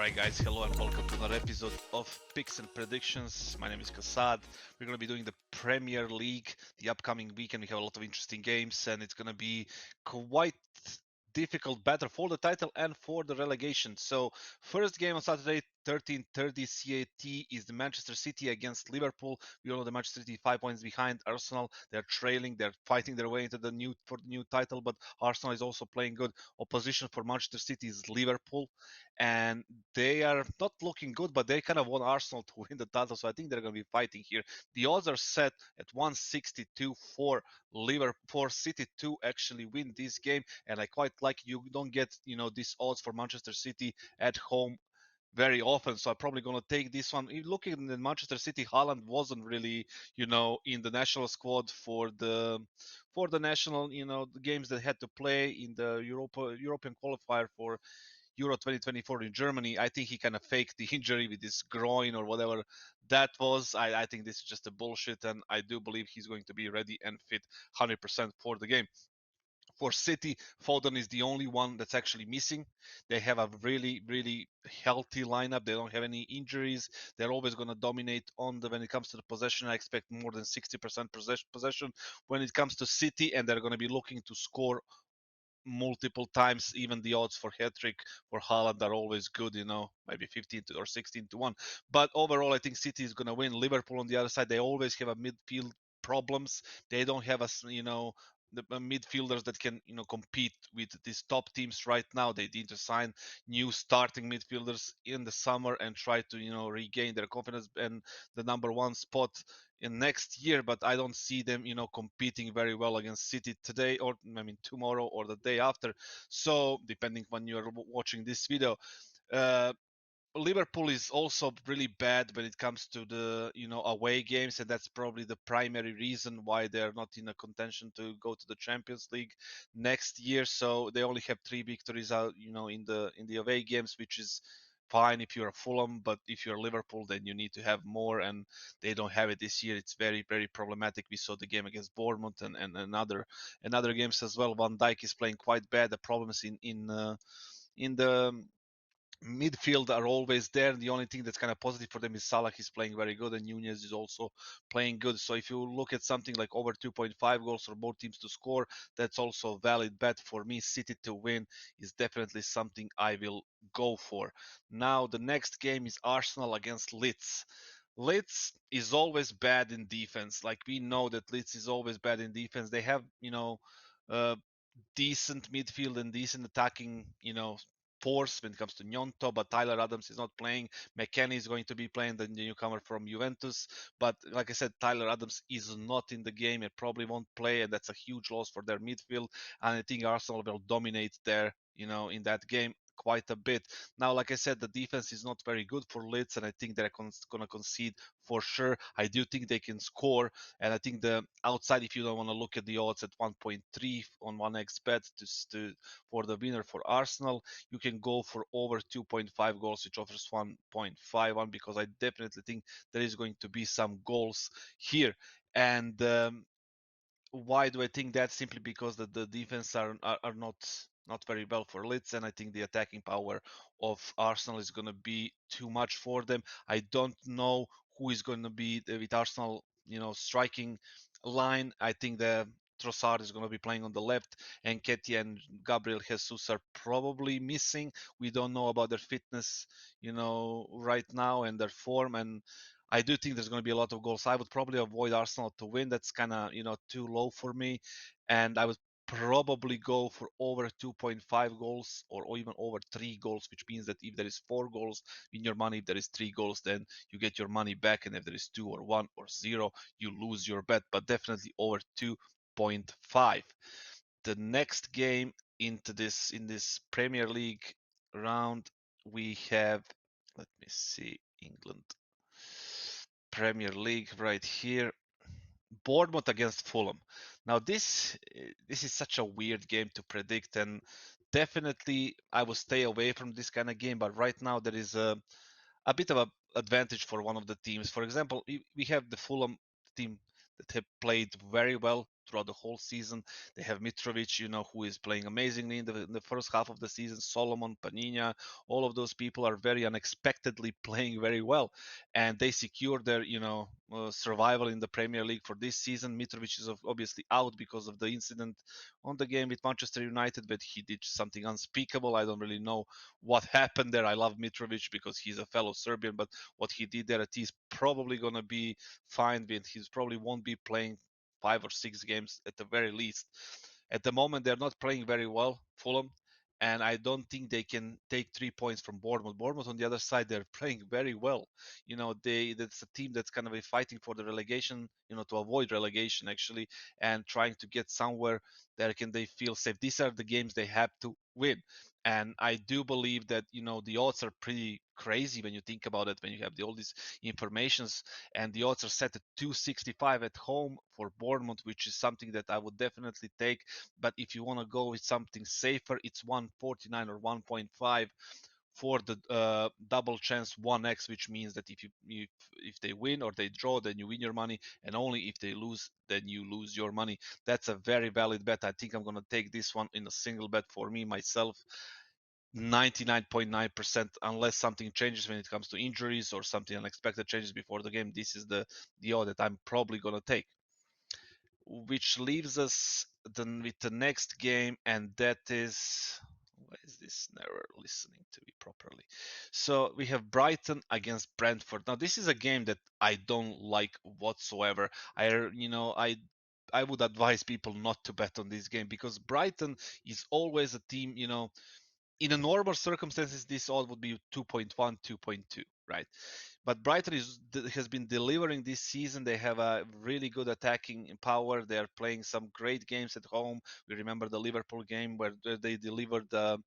Alright guys, hello and welcome to another episode of Picks and Predictions. My name is Kassad. We're going to be doing the Premier League the upcoming weekend. We have a lot of interesting games and it's going to be quite difficult battle for the title and for the relegation. So first game on Saturday, 13:30 CAT is the Manchester City against Liverpool. We all know the Manchester City 5 points behind Arsenal. They're trailing. They're fighting their way into the new title, but Arsenal is also playing good. Opposition for Manchester City is Liverpool, and they are not looking good, but they kind of want Arsenal to win the title. So I think they're going to be fighting here. The odds are set at 162 for Liverpool, for City to actually win this game, and I quite like you don't get these odds for Manchester City at home very often, so I'm probably going to take this one. Looking at Manchester City, Haaland wasn't really, in the national squad for the national, the games that had to play in the European qualifier for Euro 2024 in Germany. I think he kind of faked the injury with his groin or whatever that was. I think this is just a bullshit, and I do believe he's going to be ready and fit 100% for the game. For City, Foden is the only one that's actually missing. They have a really, really healthy lineup. They don't have any injuries. They're always going to dominate when it comes to the possession. I expect more than 60% possession when it comes to City, and they're going to be looking to score multiple times. Even the odds for hat-trick for Haaland are always good, maybe 15 or 16 to 1. But overall, I think City is going to win. Liverpool on the other side, they always have a midfield problems. They don't have the midfielders that can compete with these top teams right now. They need to sign new starting midfielders in the summer and try to regain their confidence and the number one spot in next year, but I don't see them competing very well against City today, or I mean tomorrow or the day after. So depending when you're watching this video, Liverpool is also really bad when it comes to the away games, and that's probably the primary reason why they're not in a contention to go to the Champions League next year. So they only have 3 victories out in the away games, which is fine if you're a Fulham, but if you're Liverpool, then you need to have more, and they don't have it this year. It's very, very problematic. We saw the game against Bournemouth and other games as well. Van Dijk is playing quite bad. The problems in the midfield are always there. The only thing that's kind of positive for them is Salah is playing very good, and Nunez is also playing good. So if you look at something like over 2.5 goals for both teams to score, that's also a valid bet for me. City to win is definitely something I will go for. Now the next game is Arsenal against Leeds. Leeds is always bad in defense. Like, we know that Leeds is always bad in defense. They have uh, decent midfield and decent attacking force when it comes to Nyonto, but Tyler Adams is not playing. McKennie is going to be playing, the newcomer from Juventus. But like I said, Tyler Adams is not in the game and probably won't play, and that's a huge loss for their midfield. And I think Arsenal will dominate there, in that game quite a bit. Now, like I said, the defense is not very good for Leeds, and I think they're going to concede for sure. I do think they can score, and I think the outside, if you don't want to look at the odds at 1.3 on 1xbet for the winner for Arsenal, you can go for over 2.5 goals, which offers 1.51, because I definitely think there is going to be some goals here. And why do I think that? Simply because the defense are not very well for Leeds, and I think the attacking power of Arsenal is going to be too much for them. I don't know who is going to be with Arsenal, striking line. I think the Trossard is going to be playing on the left, and Ketia and Gabriel Jesus are probably missing. We don't know about their fitness, right now, and their form, and I do think there's going to be a lot of goals. I would probably avoid Arsenal to win. That's kind of, too low for me. And I would probably go for over 2.5 goals or even over 3 goals, which means that if there is 4 goals in your money, if there is 3 goals, then you get your money back. And if there is 2 or 1 or 0, you lose your bet, but definitely over 2.5. The next game in this Premier League round, we have, let me see, England Premier League right here. Bournemouth against Fulham. Now this is such a weird game to predict, and definitely I will stay away from this kind of game. But right now there is a bit of an advantage for one of the teams. For example, we have the Fulham team that have played very well throughout the whole season. They have Mitrovic, who is playing amazingly in the first half of the season. Solomon, Panina, all of those people are very unexpectedly playing very well, and they secure their, survival in the Premier League for this season. Mitrovic is obviously out because of the incident on the game with Manchester United, but he did something unspeakable. I don't really know what happened there. I love Mitrovic because he's a fellow Serbian, but what he did there, he's probably gonna be fine with. He's probably won't be playing 5 or 6 games at the very least. At the moment, they're not playing very well, Fulham, and I don't think they can take 3 points from Bournemouth. Bournemouth, on the other side, they're playing very well. That's a team that's kind of fighting for the relegation, to avoid relegation actually, and trying to get somewhere that can they feel safe. These are the games they have to win. And I do believe that the odds are pretty crazy when you think about it. When you have all these informations, and the odds are set at 265 at home for Bournemouth, which is something that I would definitely take. But if you want to go with something safer, it's 149 or 1.5 for the double chance 1x, which means that if they win or they draw, then you win your money, and only if they lose, then you lose your money. That's a very valid bet. I think I'm going to take this one in a single bet for me myself. 99.9%, unless something changes when it comes to injuries or something unexpected changes before the game. This is the odd that I'm probably going to take, which leaves us then with the next game, and that is, why is this never listening to me properly? So we have Brighton against Brentford. Now this is a game that I don't like whatsoever. I would advise people not to bet on this game because Brighton is always a team, in a normal circumstances, this odd would be 2.1, 2.2, right? But Brighton has been delivering this season. They have a really good attacking power. They are playing some great games at home. We remember the Liverpool game where they delivered a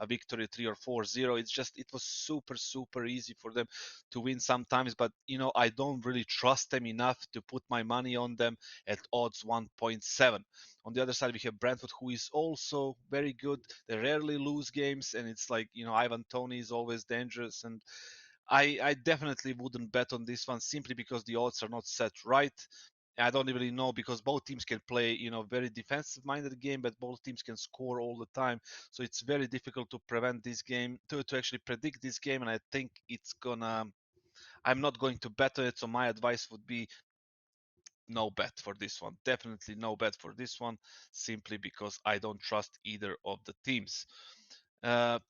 victory 3 or 4-0. It was super, super easy for them to win sometimes. But, I don't really trust them enough to put my money on them at odds 1.7. On the other side, we have Brentford, who is also very good. They rarely lose games, and it's like, Ivan Toney is always dangerous. And I definitely wouldn't bet on this one simply because the odds are not set right. I don't really know because both teams can play, very defensive-minded game, but both teams can score all the time. So it's very difficult to prevent this game, to actually predict this game. And I think I'm not going to bet on it. So my advice would be no bet for this one. Definitely no bet for this one, simply because I don't trust either of the teams.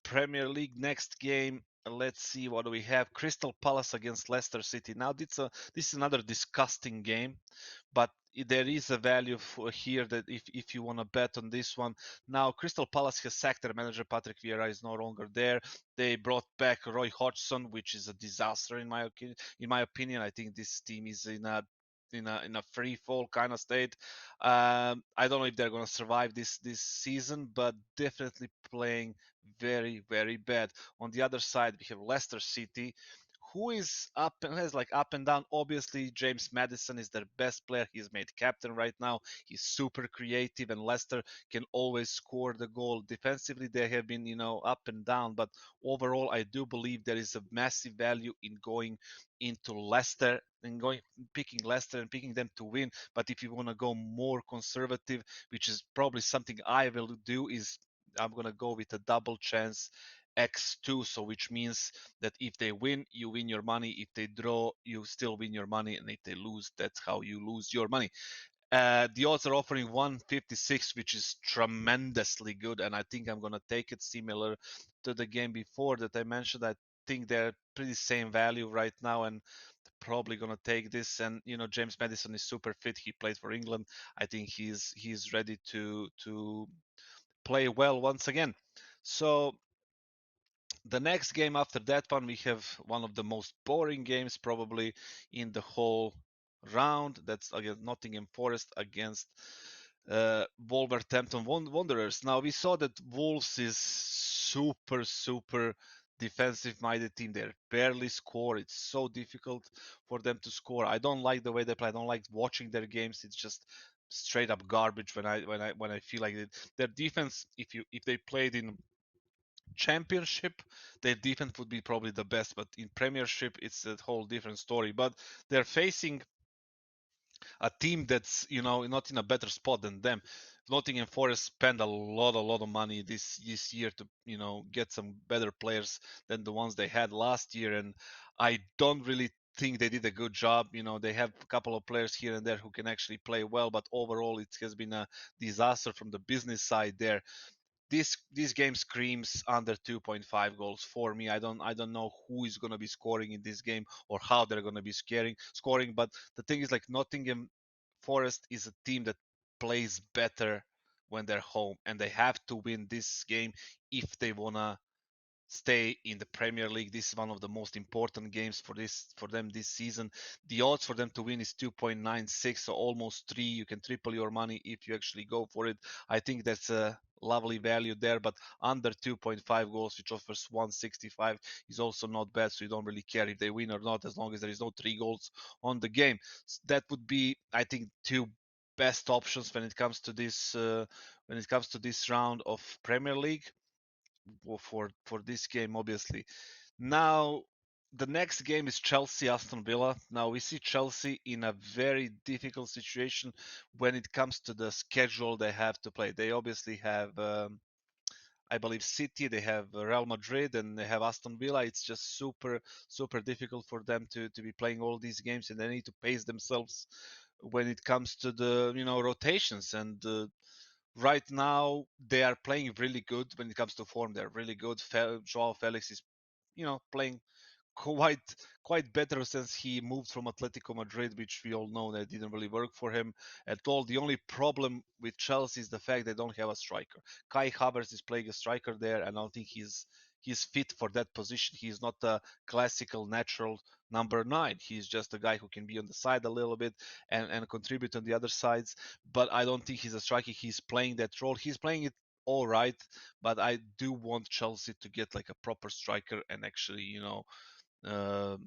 Premier League next game. Let's see what do we have. Crystal Palace against Leicester City. Now this is another disgusting game, but there is a value here that if you want to bet on this one. Now Crystal Palace has sacked their manager. Patrick Vieira is no longer there. They brought back Roy Hodgson, which is a disaster in my opinion. I think this team is in a free fall kind of state. I don't know if they're going to survive this season, but definitely playing very, very bad. On the other side, we have Leicester City, who is up and has like up and down. Obviously, James Maddison is their best player. He's made captain right now. He's super creative, and Leicester can always score the goal. Defensively, they have been, up and down, but overall, I do believe there is a massive value in going into Leicester and picking Leicester and picking them to win. But if you want to go more conservative, which is probably something I will do, is I'm gonna go with a double chance X2. So which means that if they win, you win your money. If they draw, you still win your money. And if they lose, that's how you lose your money. The odds are offering 156, which is tremendously good. And I think I'm going to take it similar to the game before that I mentioned. I think they're pretty same value right now. And probably going to take this. And, James Maddison is super fit. He played for England. I think he's ready to play well once again. So the next game after that one, we have one of the most boring games probably in the whole round. That's against Nottingham Forest against Wolverhampton Wanderers. Now we saw that Wolves is super, super defensive-minded team. They barely score. It's so difficult for them to score. I don't like the way they play. I don't like watching their games. It's just straight up garbage when I feel like it. Their defense, if they played in championship, their defense would be probably the best, but in premiership it's a whole different story. But they're facing a team that's not in a better spot than them. Nottingham Forest spent a lot of money this year to get some better players than the ones they had last year, and I don't really think they did a good job. They have a couple of players here and there who can actually play well, but overall it has been a disaster from the business side there. This game screams under 2.5 goals for me. I don't know who is going to be scoring in this game or how they're going to be scoring. But the thing is, like, Nottingham Forest is a team that plays better when they're home, and they have to win this game if they wanna stay in the Premier League. This is one of the most important games for them this season. The odds for them to win is 2.96, so almost 3. You can triple your money if you actually go for it. I think that's a lovely value there, but under 2.5 goals, which offers 165, is also not bad. So you don't really care if they win or not, as long as there is no 3 goals on the game. That would be, I think, two best options when it comes to this round of Premier League for this game, obviously. Now, the next game is Chelsea Aston Villa. Now we see Chelsea in a very difficult situation when it comes to the schedule they have to play. They obviously have, I believe, City, they have Real Madrid, and they have Aston Villa. It's just super difficult for them to be playing all these games, and they need to pace themselves when it comes to the rotations. And right now they are playing really good when it comes to form. They're really good. Joao Felix is, playing quite quite better since he moved from Atletico Madrid, which we all know that didn't really work for him at all. The only problem with Chelsea is the fact they don't have a striker. Kai Havertz is playing a striker there, and I don't think he's fit for that position. He's not a classical natural number 9. He's just a guy who can be on the side a little bit and contribute on the other sides. But I don't think he's a striker. He's playing that role. He's playing it all right, but I do want Chelsea to get like a proper striker and actually, uh,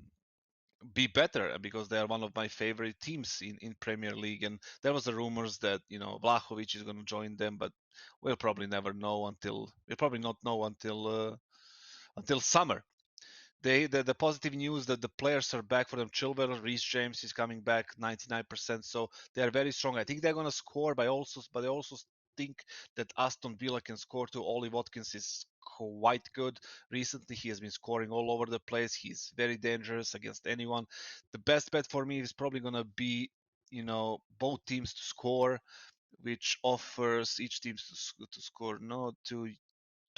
be better, because they are one of my favorite teams in Premier League. And there was the rumors that Vlahovic is going to join them, but we'll probably not know until summer. The positive news that the players are back for them. Chilwell, Reece James is coming back 99%, so they are very strong. I think they're going to score, but I also think that Aston Villa can score too. Ollie Watkins is quite good recently. He has been scoring all over the place. He's very dangerous against anyone. The best bet for me is probably going to be both teams to score, which offers each team to score no two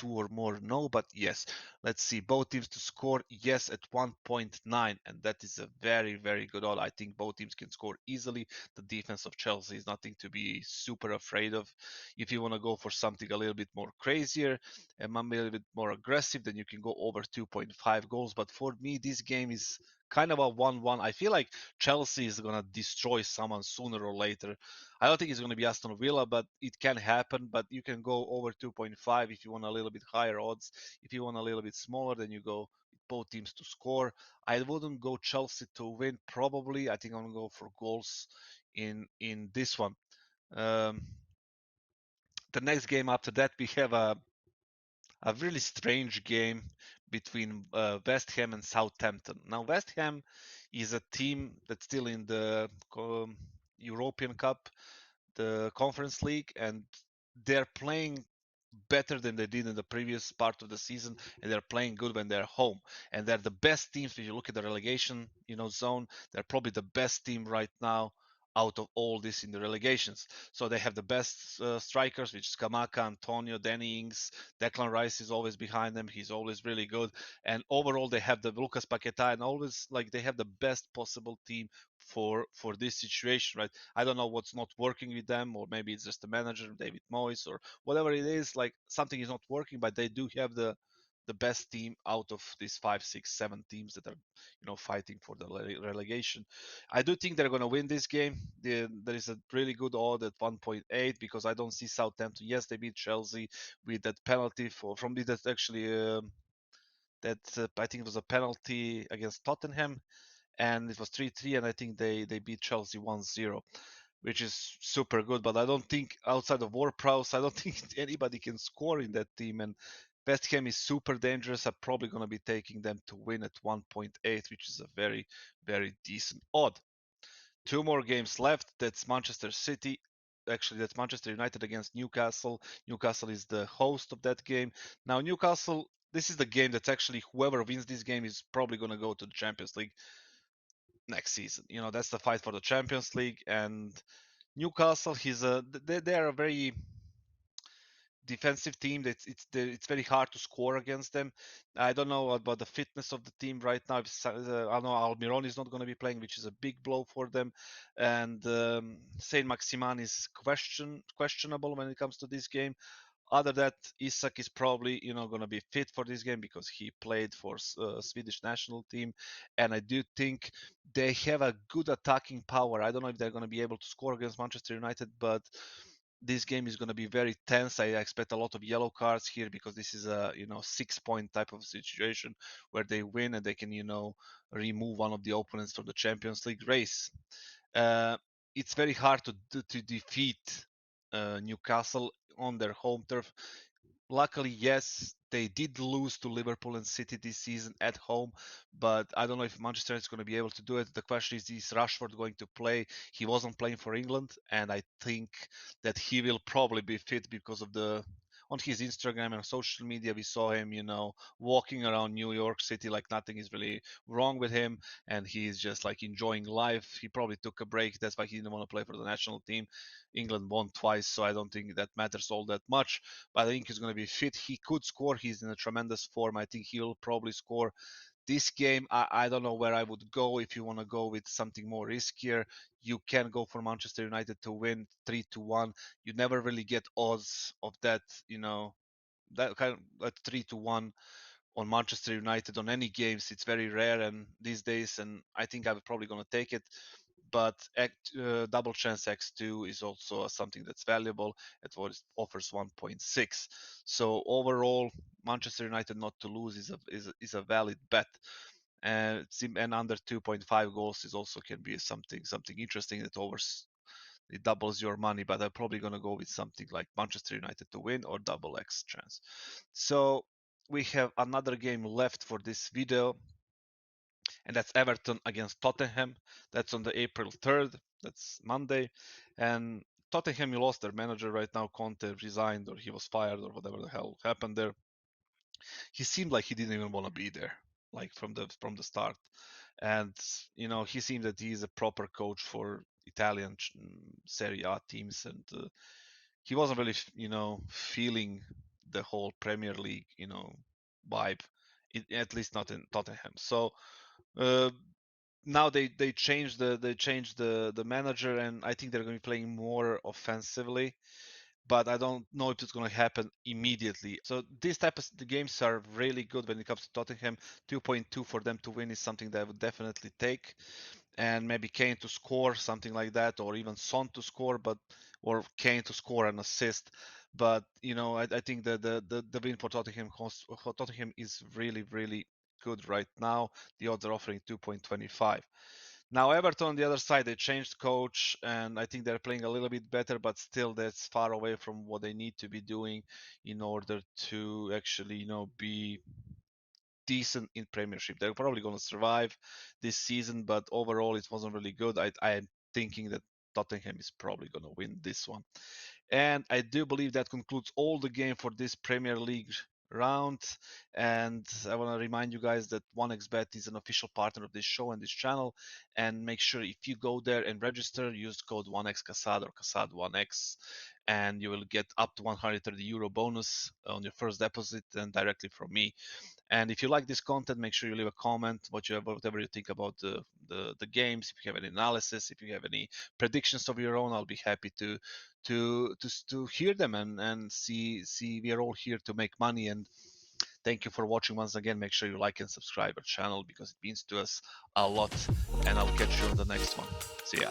or more, no, but yes. Let's see, both teams to score, yes, at 1.9, and that is a very good odd. I think both teams can score easily. The defense of Chelsea is nothing to be super afraid of. If you want to go for something a little bit more crazier and a little bit more aggressive, then you can go over 2.5 goals. But for me, this game is kind of a 1-1. I feel like Chelsea is going to destroy someone sooner or later. I don't think it's going to be Aston Villa, but it can happen. But you can go over 2.5 if you want a little bit higher odds. If you want a little bit smaller, then you go both teams to score. I wouldn't go Chelsea to win, probably. I think I'm going to go for goals in this one. Um, the next game after that, we have a really strange game between West Ham and Southampton. Now, West Ham is a team that's still in the European Cup, the Conference League, and they're playing better than they did in the previous part of the season, and they're playing good when they're home. And they're the best teams. If you look at the relegation, zone, they're probably the best team right now out of all this in the relegations. So they have the best strikers, which is Kamaka, Antonio, Danny Ings, Declan Rice is always behind them. He's always really good. And overall, they have the Lucas Paqueta, and always like they have the best possible team for this situation, right? I don't know what's not working with them, or maybe it's just the manager, David Moyes, or whatever it is. Like something is not working, but they do have the best team out of these 5, 6, 7 teams that are fighting for the relegation. I do think they're going to win this game. There is a really good odd at 1.8, because I don't see Southampton. Yes, they beat Chelsea with that penalty from that actually that I think it was a penalty against Tottenham, and it was 3-3, and I think they beat Chelsea 1-0, which is super good. But I don't think, outside of Ward-Prowse, I don't think anybody can score in that team. And West Ham is super dangerous. I'm probably going to be taking them to win at 1.8, which is a very decent odd. 2 more games left. That's Manchester City. Actually, that's Manchester United against Newcastle. Newcastle is the host of that game. Now, Newcastle, this is the game that's actually whoever wins this game is probably going to go to the Champions League next season. That's the fight for the Champions League. And Newcastle, they are a very defensive team. It's very hard to score against them. I don't know about the fitness of the team right now. I know Almiron is not going to be playing, which is a big blow for them, and Saint Maximan is questionable when it comes to this game. Other than that, Isak is probably going to be fit for this game because he played for Swedish national team, and I do think they have a good attacking power. I don't know if they're going to be able to score against Manchester United, but this game is going to be very tense. I expect a lot of yellow cards here because this is a 6-point type of situation where they win and they can remove one of the opponents from the Champions League race. It's very hard to defeat Newcastle on their home turf. Luckily, yes, they did lose to Liverpool and City this season at home, but I don't know if Manchester is going to be able to do it. The question is Rashford going to play? He wasn't playing for England, and I think that he will probably be fit because of on his Instagram and social media, we saw him, walking around New York City like nothing is really wrong with him, and he's just like enjoying life. He probably took a break. That's why he didn't want to play for the national team. England won twice, so I don't think that matters all that much. But I think he's going to be fit. He could score. He's in a tremendous form. I think he'll probably score this game. I don't know where I would go. If you want to go with something more riskier, you can go for Manchester United to win 3-1. You never really get odds of that, that kind of 3-1 on Manchester United on any games. It's very rare and these days, and I think I'm probably going to take it. But double chance X2 is also something that's valuable. It offers 1.6. So overall, Manchester United not to lose is a valid bet. And under 2.5 goals is also can be something interesting that it doubles your money. But I'm probably gonna go with something like Manchester United to win or double X chance. So we have another game left for this video, and that's Everton against Tottenham. That's on the April 3rd. That's Monday. And Tottenham lost their manager right now. Conte resigned or he was fired or whatever the hell happened there. He seemed like he didn't even want to be there, like from the start. And he seemed that he is a proper coach for Italian Serie A teams, and he wasn't really feeling the whole Premier League vibe, at least not in Tottenham. So now they changed the manager, and I think they're going to be playing more offensively, but I don't know if it's going to happen immediately. So these type of the games are really good when it comes to Tottenham. 2.2 for them to win is something that I would definitely take, and maybe Kane to score something like that, or even Son to score, or Kane to score an assist. But I think that the win for Tottenham is really really good right now. The odds are offering 2.25. Now Everton on the other side, they changed coach, and I think they're playing a little bit better, but still that's far away from what they need to be doing in order to actually be decent in Premiership. They're probably going to survive this season, but overall it wasn't really good. I am thinking that Tottenham is probably going to win this one. And I do believe that concludes all the game for this Premier League round. And I want to remind you guys that 1xBet is an official partner of this show and this channel. And make sure if you go there and register, use code 1xKassad or Kassad1x, and you will get up to €130 bonus on your first deposit and directly from me. And if you like this content, make sure you leave a comment, whatever you think about the games. If you have any analysis, if you have any predictions of your own, I'll be happy to hear them and see. We are all here to make money. And thank you for watching once again. Make sure you like and subscribe our channel because it means to us a lot. And I'll catch you on the next one. See ya.